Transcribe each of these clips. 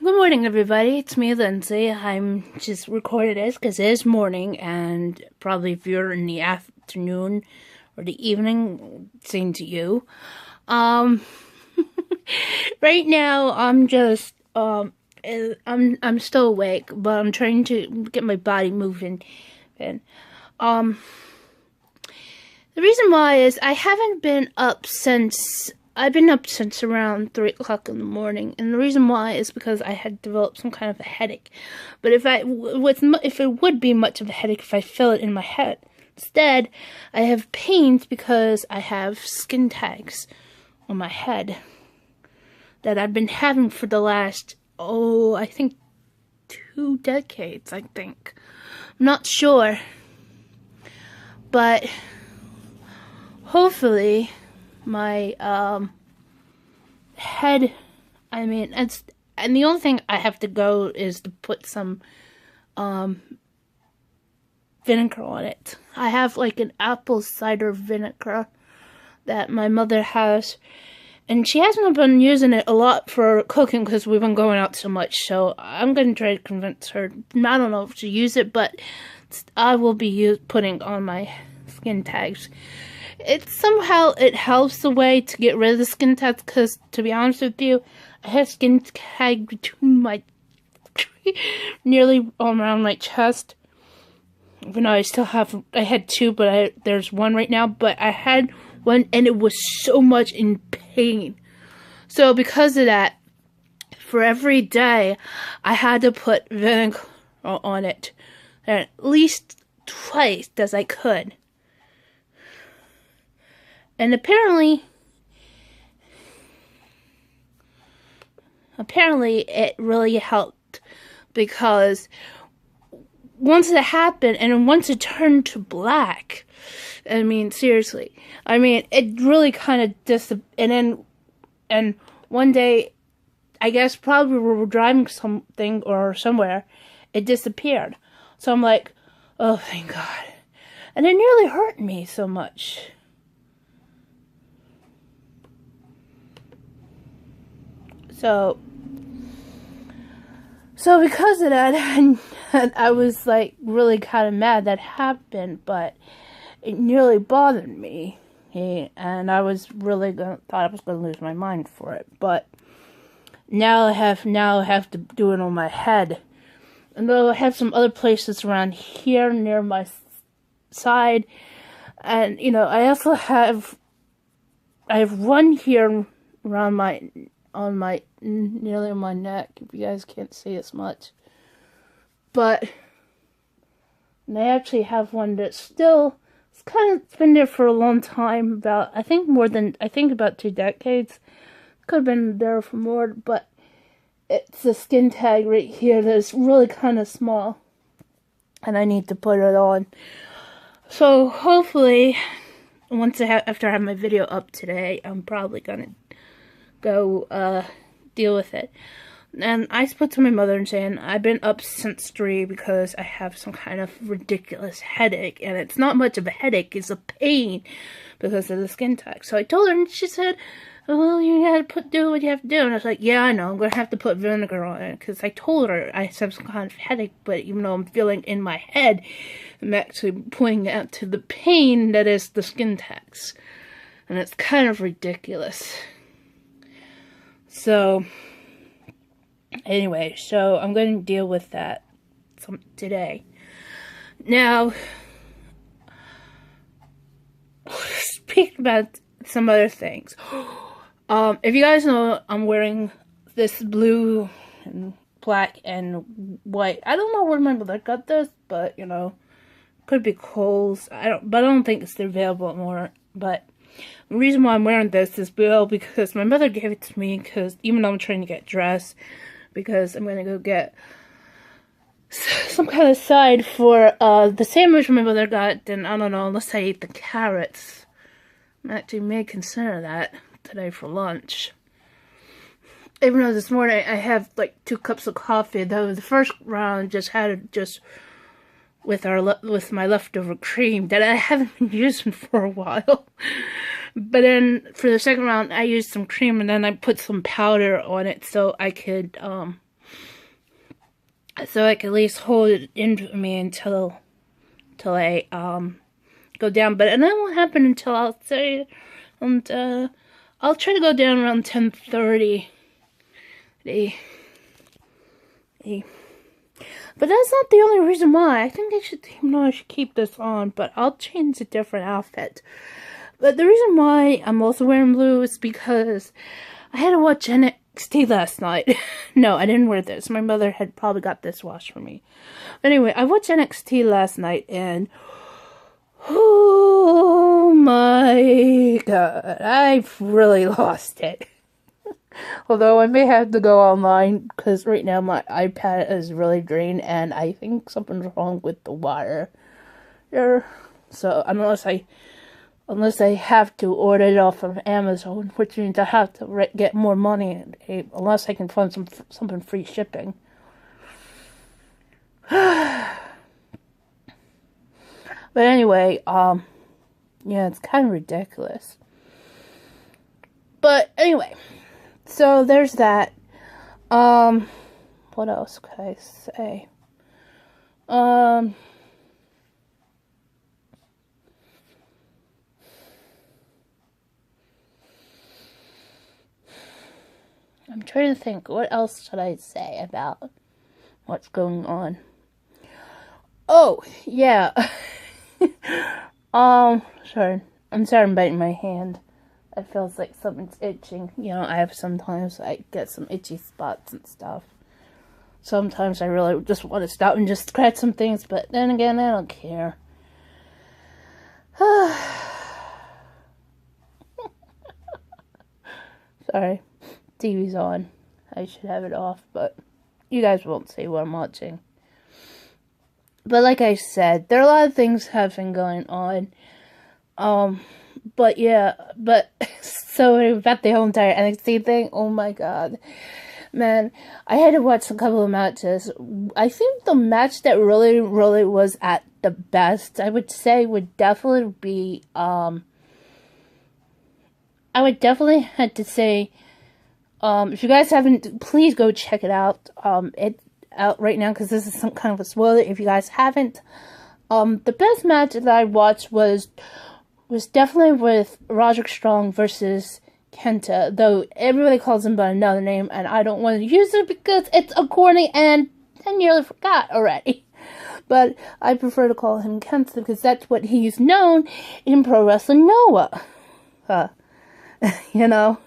Good morning, everybody. It's me, Lindsie. I'm just recording this because it is morning, and probably if you're in the afternoon or the evening, same to you. Right now, I'm just I'm still awake, but I'm trying to get my body moving. And the reason why is I haven't been up since. I've been up since around 3 o'clock in the morning, and the reason why is because I had developed some kind of a headache. But if it would be much of a headache if I feel it in my head. Instead, I have pains because I have skin tags on my head that I've been having for the last, I think 2 decades, I think. I'm not sure. But hopefully my head, and the only thing I have to go is to put some vinegar on it. I have like an apple cider vinegar that my mother has, and she hasn't been using it a lot for cooking because we've been going out so much, so I'm going to try to convince her, I don't know if to use it, but I will be putting on my skin tags. It helps the way to get rid of the skin tags, because to be honest with you, I have skin tag between my nearly around my chest. Even though I had 2, but there's 1 right now. But I had 1, and it was so much in pain. So because of that, for every day, I had to put vinegar on it at least twice as I could. And apparently it really helped, because once it happened, and once it turned to black, seriously, it really kind of and one day, I guess probably we were driving something or somewhere, it disappeared. So I'm like, oh, thank God. And it nearly hurt me so much. So because of that, I was like really kind of mad that happened, but it nearly bothered me, and I was really thought I was going to lose my mind for it. But now I have to do it on my head, and though I have some other places around here near my side, and I also have 1 here around nearly on my neck, if you guys can't see as much. But I actually have 1 that's still, it's been there for a long time, I think about 2 decades. Could have been there for more, but it's a skin tag right here that's really kind of small, and I need to put it on. So hopefully, after I have my video up today, I'm probably gonna go deal with it. And I spoke to my mother and saying I've been up since 3 because I have some kind of ridiculous headache, and it's not much of a headache, it's a pain because of the skin tag. So I told her, and she said, well, you had to do what you have to do. And I was like, yeah, I know, I'm gonna have to put vinegar on it, because I told her I have some kind of headache, but even though I'm feeling in my head, I'm actually pointing out to the pain that is the skin tags, and it's kind of ridiculous. So, anyway, I'm going to deal with that today. Now, speaking about some other things. If you guys know, I'm wearing this blue and black and white. I don't know where my mother got this, but, could be Kohl's. I don't think it's available anymore, but the reason why I'm wearing this is because my mother gave it to me, because even though I'm trying to get dressed, because I'm going to go get some kind of side for the sandwich my mother got, then I don't know, unless I eat the carrots. I actually may consider that today for lunch. Even though this morning I have like 2 cups of coffee, though the first round just had it with my leftover cream that I haven't been using for a while. But then for the second round, I used some cream, and then I put some powder on it so I could so I can at least hold it in me until I go down. But and that won't happen until I'll say, and I'll try to go down around 10:30. But that's not the only reason why. I think I should keep this on, but I'll change a different outfit. But the reason why I'm also wearing blue is because I had to watch NXT last night. No, I didn't wear this. My mother had probably got this washed for me. But anyway, I watched NXT last night, and oh my god, I've really lost it. Although I may have to go online, because right now my iPad is really drained, and I think something's wrong with the wire. So unless I have to order it off of Amazon, which means I have to get more money, unless I can find something free shipping. But anyway, yeah, it's kind of ridiculous. But anyway, so there's that. What else could I say? I'm trying to think, what else should I say about what's going on? Oh, yeah. Sorry. I'm sorry I'm biting my hand. It feels like something's itching. You know, sometimes I get some itchy spots and stuff. Sometimes I really just want to stop and just scratch some things, but then again, I don't care. Sorry. TV's on. I should have it off, but you guys won't see what I'm watching. But like I said, there are a lot of things have been going on. But yeah, so about the whole entire NXT thing, oh my god. Man, I had to watch a couple of matches. I think the match that really, really was at the best, I would say, would definitely be, I would definitely have to say, if you guys haven't, please go check it out. It's out right now, because this is some kind of a spoiler if you guys haven't. The best match that I watched was definitely with Roderick Strong versus Kenta, though everybody calls him by another name, and I don't want to use it because it's a corny and I nearly forgot already. But I prefer to call him Kenta because that's what he's known in Pro Wrestling Noah. You know?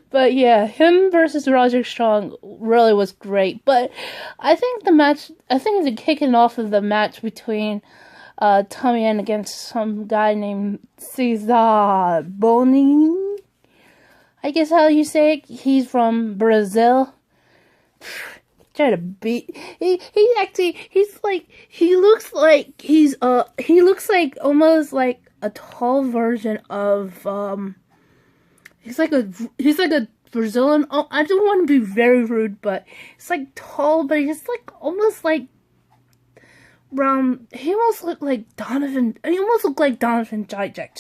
But yeah, him versus Roderick Strong really was great. But I think the kicking off of the match between Tommy End against some guy named Cesar Bonin, I guess how you say it. He's from Brazil. Try to beat. He looks like almost like a tall version of He's like a Brazilian. Oh, I don't want to be very rude, but he's like tall, but he's like almost like he almost looked like Donovan. He almost looked like Donovan Dijak.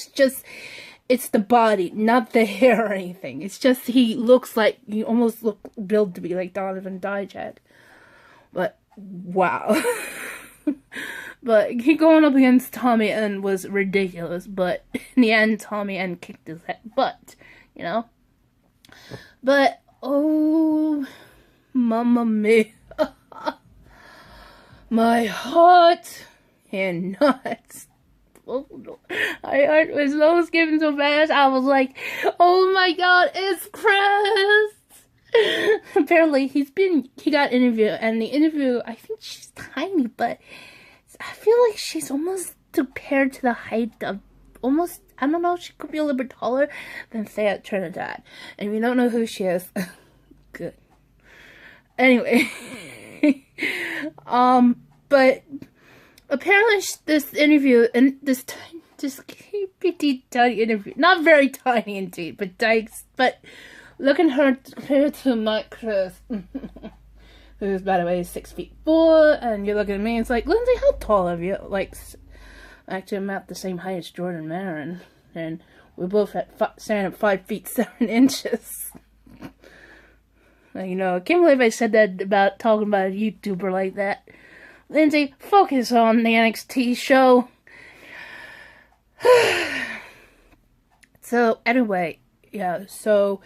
It's the body, not the hair or anything. It's just he almost look built to be like Donovan Dijak. But wow. But he going up against Tommy End was ridiculous. But in the end, Tommy End kicked his butt. You know? But oh, mamma mia. My heart and nuts. Oh, no. My heart was so skipping so fast. I was like, oh my god, it's Chris. Apparently, he got interviewed, and the interview, I think she's tiny, but I feel like she's almost compared to the height of almost, I don't know, she could be a little bit taller than Thea Trinidad. And if you don't know who she is, good. Anyway, but apparently this interview, and this pretty tiny interview, not very tiny indeed, but look at her compared to my Chris, who's, by the way, 6'4", and you're looking at me, it's like, Lindsie, how tall are you? Like, actually, I'm at the same height as Jordan Maron, and we're both stand at 5'7". You know, I can't believe I said that about talking about a YouTuber like that. Lindsie, focus on the NXT show. So, anyway, yeah, so,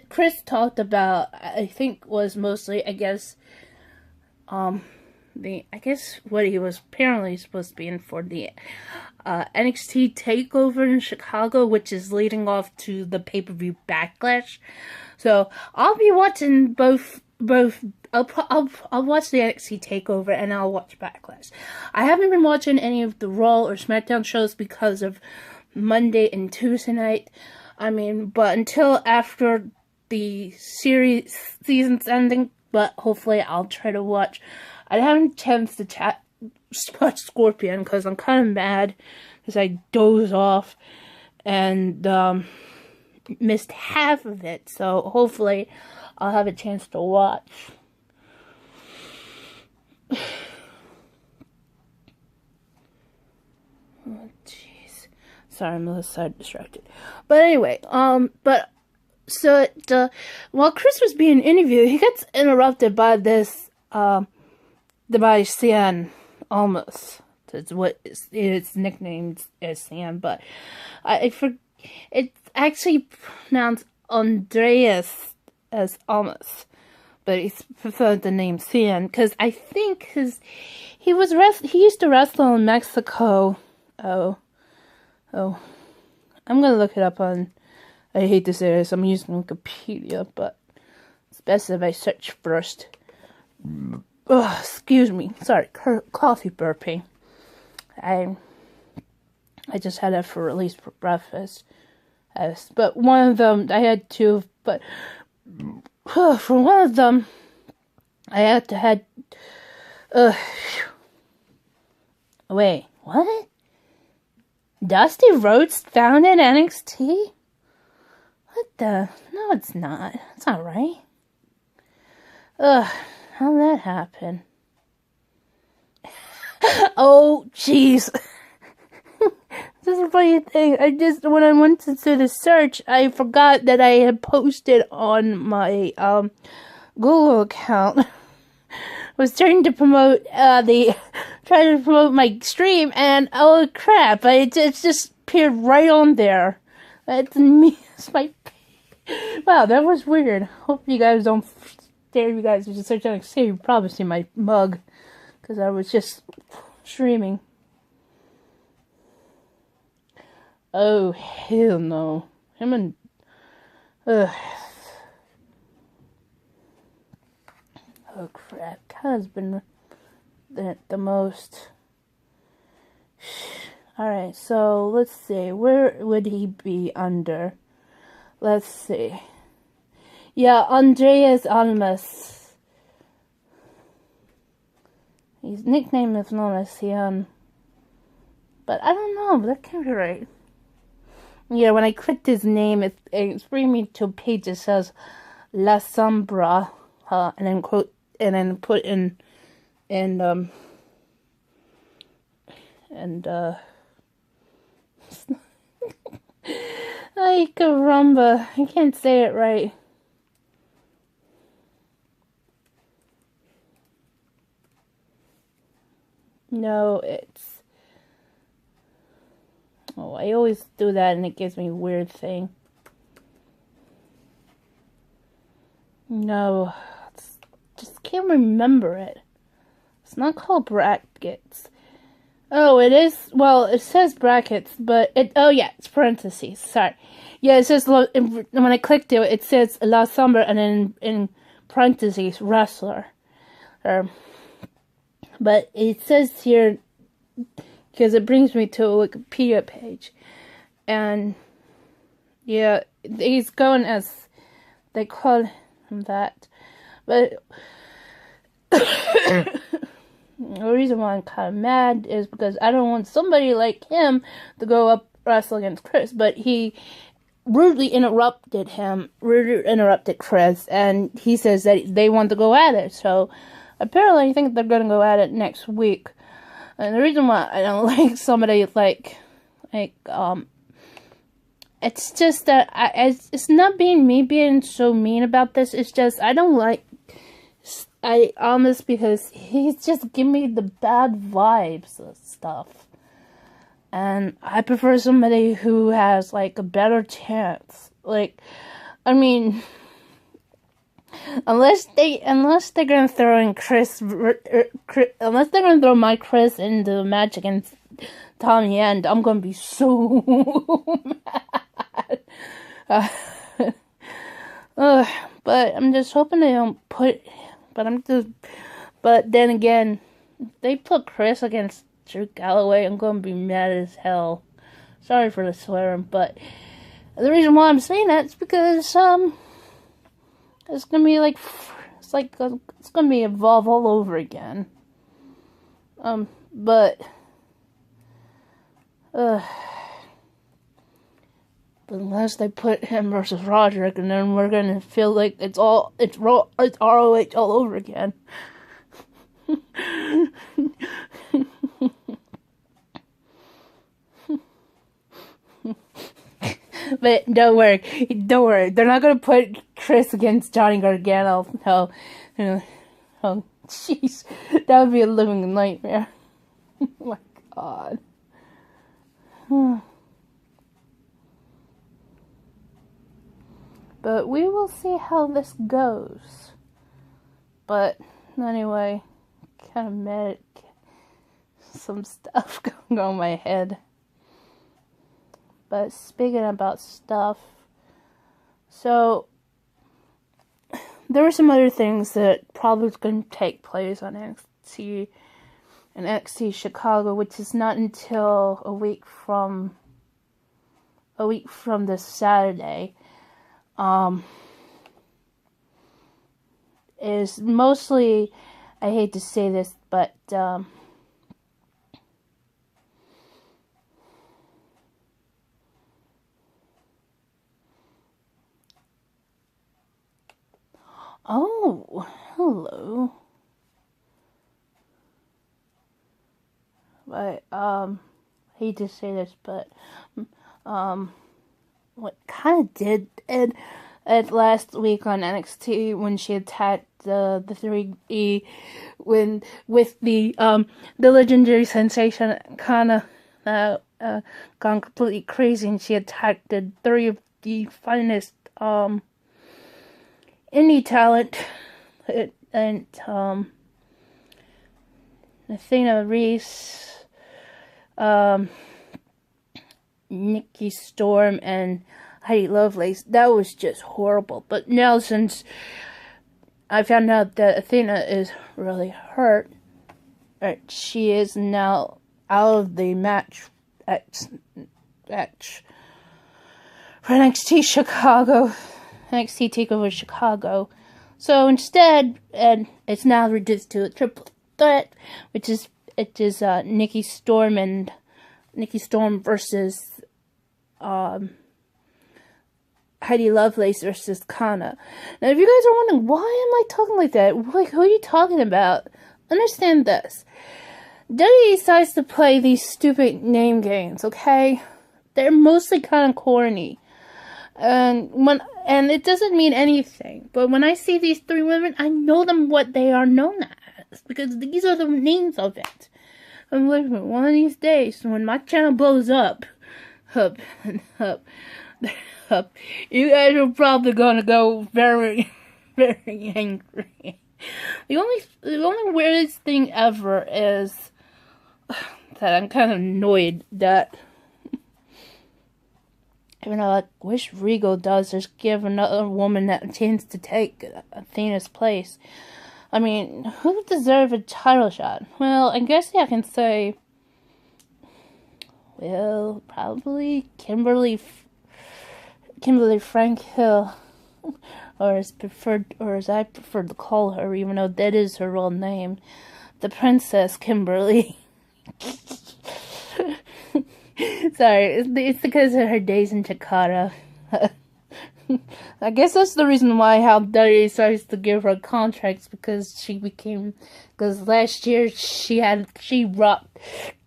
Chris talked about, I think was mostly, I guess what he was apparently supposed to be in for the NXT Takeover in Chicago, which is leading off to the pay-per-view Backlash. So I'll be watching both. I'll watch the NXT Takeover and I'll watch Backlash. I haven't been watching any of the Raw or SmackDown shows because of Monday and Tuesday night. I mean, but until after the season's ending, but hopefully I'll try to watch. I haven't a chance to watch Scorpion because I'm kind of mad because I dozed off and missed half of it. So hopefully I'll have a chance to watch. Oh, jeez. Sorry, I'm a little side distracted. But anyway, while Chris was being interviewed, he gets interrupted by this, by Cien, Almas. That's what its nickname is, Cien, but it's actually pronounced Andreas as Almas, but he preferred the name Cien because I think he used to wrestle in Mexico. Oh, I'm gonna look it up on. I hate to say this, I'm using Wikipedia, but it's best if I search first. Oh, excuse me. Sorry, coffee burping. I just had that for at least for breakfast. But one of them, I had two, but for one of them, I had to had. Wait, what? Dusty Rhodes found in NXT? What the? No, it's not. It's not right. How'd that happen? Oh, jeez. This is a funny thing. When I went to do the search, I forgot that I had posted on my, Google account. Was trying to promote, my stream, and oh crap, it just appeared right on there. That's me. It's my. Wow, that was weird. Hope you guys don't stare. You guys just search on see. You probably see my mug because I was just streaming. Oh hell no! Him and oh crap! Has been the most. All right, so let's see. Where would he be under? Let's see. Yeah, Andreas Almas. His nickname is known as Cien. But I don't know, that can't be right. Yeah, when I clicked his name, it's bringing me to a page that says La Sombra, and then put in, ay caramba, I can't say it right. No, it's... Oh, I always do that and it gives me a weird thing. No, just can't remember it. It's not called brackets. Oh, it is. Well, it says brackets, but oh yeah, it's parentheses. Sorry. Yeah, it says when I clicked it, it says La Sombra and then in parentheses wrestler. But it says here because it brings me to a Wikipedia page, and yeah, he's going as they call him that, but. The reason why I'm kind of mad is because I don't want somebody like him to go up wrestle against Chris, but he rudely interrupted Chris, and he says that they want to go at it, so apparently I think they're going to go at it next week. And the reason why I don't like somebody like it's just that it's not me being so mean about this. It's just I don't like Almas because he's just giving me the bad vibes of stuff. And I prefer somebody who has, like, a better chance. Like, I mean, unless they're gonna throw in unless they're gonna throw my Chris into the match against Tommy End, I'm gonna be so mad. But I'm just hoping they don't put. But then again, if they put Chris against Drew Galloway, I'm gonna be mad as hell. Sorry for the swearing, but the reason why I'm saying that is because it's gonna be like it's gonna be Evolve all over again. But unless they put him versus Roderick, and then we're gonna feel like it's ROH all over again. But don't worry. They're not gonna put Chris against Johnny Gargano. No, oh, jeez, that would be a living nightmare. Oh my god. But we will see how this goes. But anyway, kind of mad at some stuff going on in my head. But speaking about stuff, so there were some other things that probably was going to take place on NXT Chicago, which is not until a week from this Saturday. Is mostly, I hate to say this, but oh, hello. But I hate to say this, but what kind of did Ed last week on NXT when she attacked the 3E with the legendary sensation kind of gone completely crazy, and she attacked the 3 of the finest indie talent, and Athena Reese, Nikki Storm, and Heidi Lovelace. That was just horrible. But now, since I found out that Athena is really hurt, she is now out of the match for NXT Chicago, NXT Takeover Chicago. So instead, and it's now reduced to a triple threat, which is Nikki Storm versus Heidi Lovelace versus Kana. Now, if you guys are wondering, why am I talking like that? Like, who are you talking about? Understand this. WWE decides to play these stupid name games, okay? They're mostly kind of corny. And it doesn't mean anything. But when I see these 3 women, I know them what they are known as. Because these are the names of it. And listen, one of these days, when my channel blows up, you guys are probably gonna go very, very angry. The only weirdest thing ever is that I'm kind of annoyed that, even though I wish Regal does just give another woman that chance to take Athena's place. I mean, who would deserve a title shot? Well, I guess I can say, well, probably Kimberly Frank Hill, or as I prefer to call her, even though that is her real name, the Princess Kimberly. Sorry, it's because of her days in Jakarta. I guess that's the reason why how WWE starts to give her contracts, because last year she rocked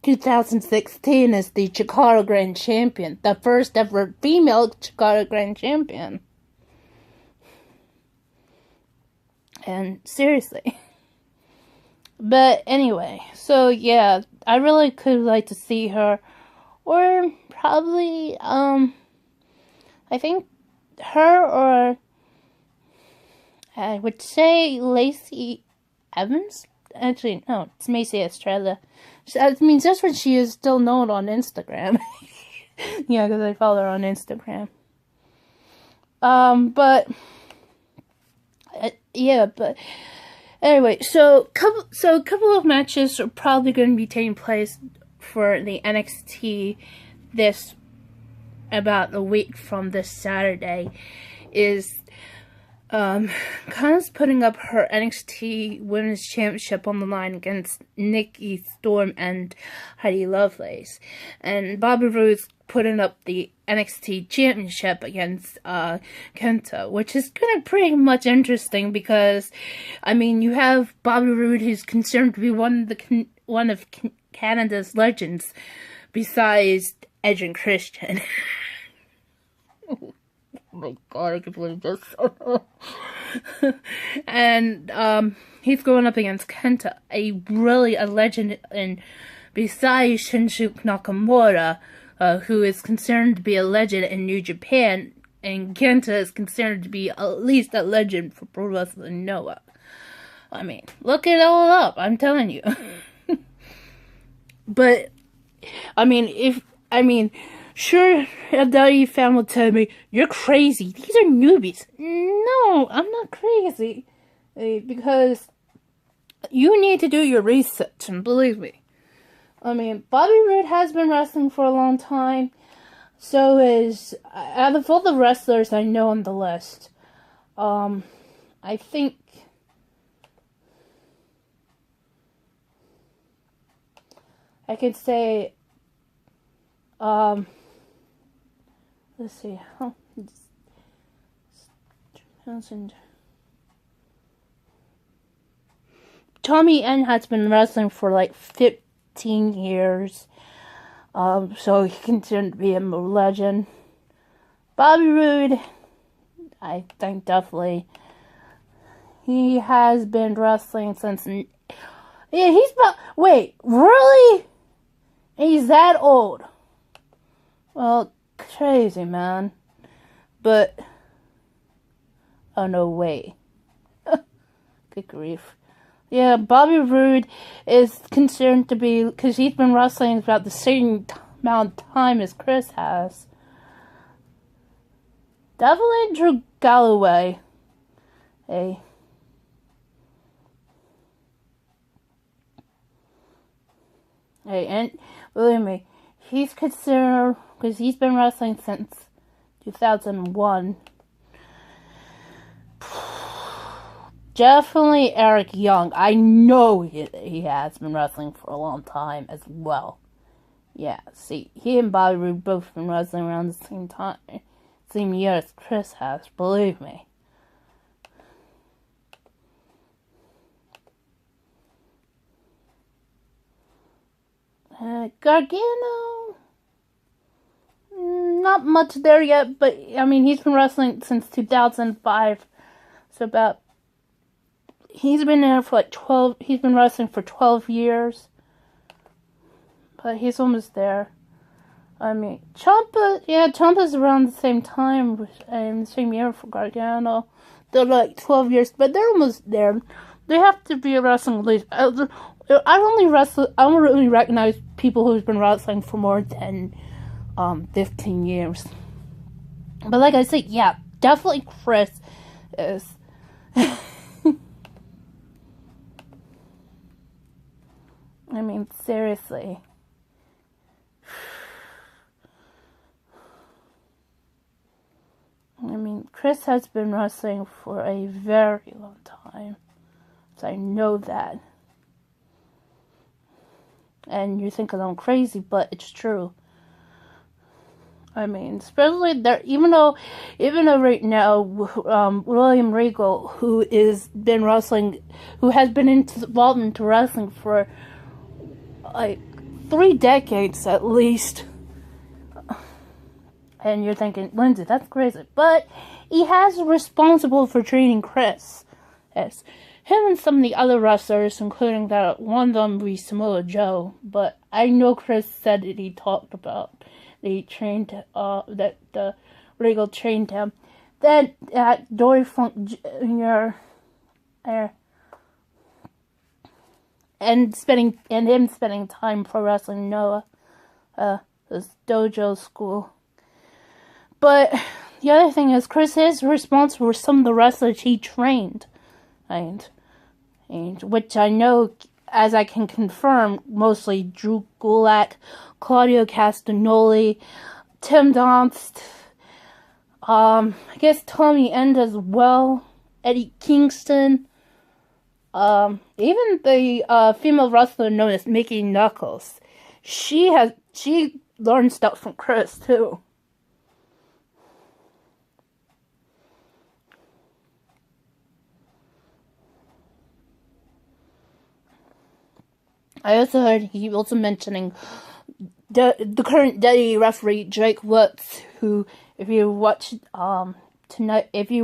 2016 as the Chicago Grand Champion, the first ever female Chicago Grand Champion. And seriously. But anyway, so yeah, I really could like to see her, or probably, I think her, or I would say Lacey Evans. Actually, no, it's Macy Estrella. I mean, that's what she is still known on Instagram. Yeah, because I follow her on Instagram. But anyway, so a couple of matches are probably going to be taking place for the NXT this about a week from this Saturday. Is Connor's putting up her NXT Women's Championship on the line against Nikki Storm and Heidi Lovelace, and Bobby Roode's putting up the NXT Championship against Kenta, which is kind of pretty much interesting because, I mean, you have Bobby Roode, who's considered to be one of Canada's legends, besides Edge and Christian. Oh my god, I can't believe this. And he's going up against Kenta, a legend, and besides Shinsuke Nakamura, who is considered to be a legend in New Japan, and Kenta is considered to be at least a legend for Pro Wrestling Noah. I mean, look it all up, I'm telling you. But, sure, a WWE fan will tell me, you're crazy, these are newbies. No, I'm not crazy. Because you need to do your research, and believe me. I mean, Bobby Roode has been wrestling for a long time. So is, out of all the wrestlers I know on the list, I think I could say, let's see, Tommy N has been wrestling for like 15 years, so he continued to be a legend. Bobby Roode, I think definitely, he has been wrestling since, wait, really? He's that old? Well, crazy, man. But, oh no, wait. Good grief. Yeah, Bobby Roode is considered to be, because he's been wrestling about the same amount of time as Chris has. Definitely Drew Galloway. Hey. Hey, and believe me, he's considered, because he's been wrestling since 2001. Definitely Eric Young. I know he has been wrestling for a long time as well. Yeah, see, he and Bobby Roode both been wrestling around the same time, same year as Chris has, believe me. Gargano, not much there yet, but I mean, he's been wrestling since 2005, so he's been there for like 12, he's been wrestling for 12 years, but he's almost there. I mean, Ciampa's around the same time, the same year for Gargano. They're like 12 years, but they're almost there. They have to be wrestling at least, I don't really recognize people who've been wrestling for more than 15 years. But like I said, yeah, definitely Chris is. I mean, seriously. I mean, Chris has been wrestling for a very long time. So I know that. And you're thinking I'm crazy, but it's true. I mean, especially there, even though right now, William Regal, who has been involved into wrestling for like 3 decades at least, and you're thinking, Lindsie, that's crazy, but he has responsible for training Chris. Yes, him and some of the other wrestlers, including that one of them be Samoa Joe, but I know Chris said that he talked about they trained, that the Regal trained him. Then at Dory Funk Jr. and him spending time pro wrestling Noah, his dojo school. But the other thing is, Chris is responsible for some of the wrestlers he trained, and which I know, as I can confirm, mostly Drew Gulak, Claudio Castagnoli, Tim Donst, I guess Tommy End as well, Eddie Kingston, even the female wrestler known as Mickey Knuckles. She learned stuff from Chris too. I also heard he also mentioning the current WWE referee Drake Woods, who, if you watched NXT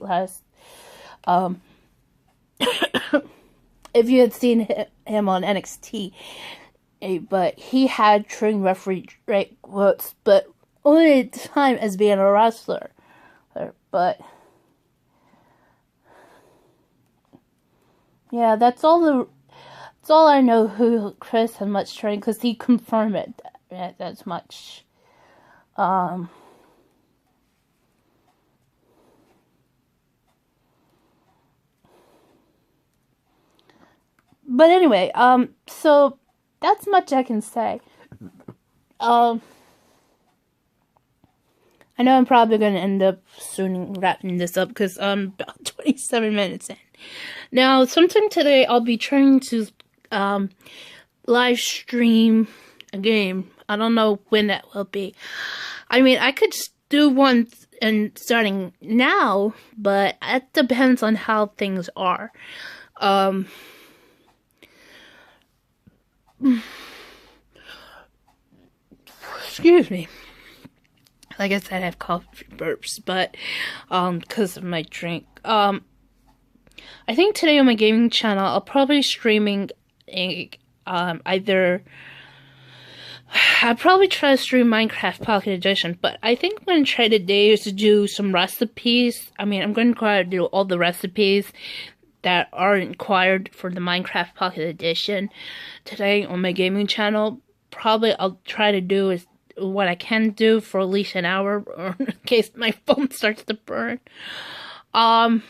last, if you had seen him on NXT, but he had trained referee Drake Woods, but only at the time as being a wrestler, but. Yeah, that's all I know who Chris had much training, because he confirmed it as much. But anyway, so that's much I can say. I know I'm probably going to end up soon wrapping this up, because I'm about 27 minutes in. Now, sometime today, I'll be trying to live stream a game. I don't know when that will be. I mean, I could do one starting now, but it depends on how things are. Excuse me. Like I said, I have coffee burps, but because of my drink. I think today on my gaming channel, I'll probably be streaming either. I'll probably try to stream Minecraft Pocket Edition, but I think I'm going to try today is to do some recipes. I mean, I'm going to try to do all the recipes that are required for the Minecraft Pocket Edition today on my gaming channel. Probably I'll try to do is what I can do for at least an hour, or in case my phone starts to burn. I'll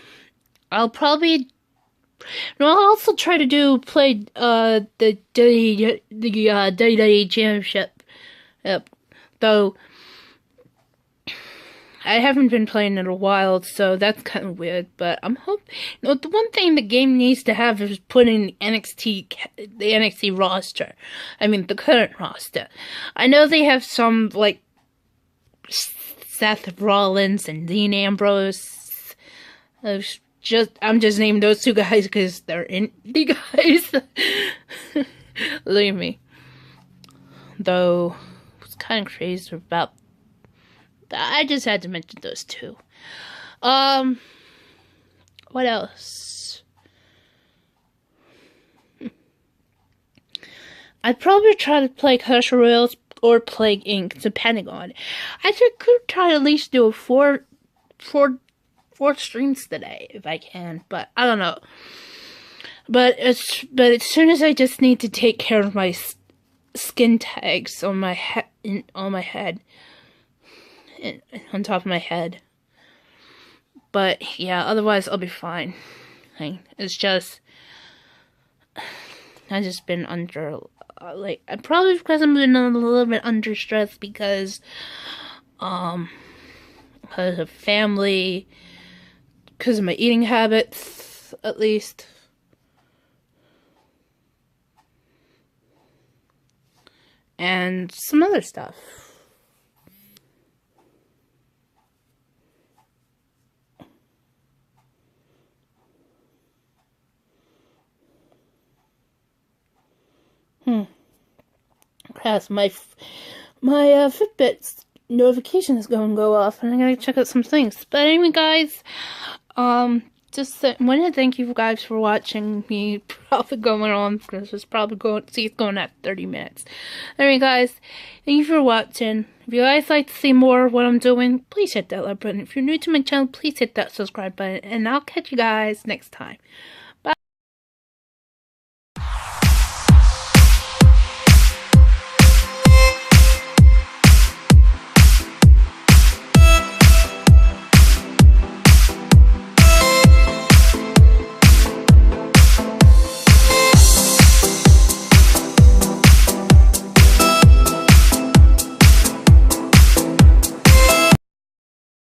also try to play the WWE Championship, though I haven't been playing in a while, so that's kind of weird. But I'm hoping, the one thing the game needs to have is put in the NXT roster. I mean, the current roster. I know they have some like Seth Rollins and Dean Ambrose. I'm just naming those two guys because they're indie guys. Believe me. Though, it's kind of crazy about. I just had to mention those two. What else? I'd probably try to play Clash Royale or Plague Inc., depending on. I could try to at least do four streams today if I can, but I don't know. But as soon as I just need to take care of my skin tags on my head, on top of my head. But yeah, otherwise I'll be fine. It's just I've just been under probably because I'm been a little bit under stress because of family, because of my eating habits at least. And some other stuff. Cause my Fitbit's notification is going to go off, and I gotta check out some things. But anyway, guys, just want to thank you guys for watching me probably going on, because it's probably going at 30 minutes. Anyway, guys, thank you for watching. If you guys like to see more of what I'm doing, please hit that like button. If you're new to my channel, please hit that subscribe button, and I'll catch you guys next time.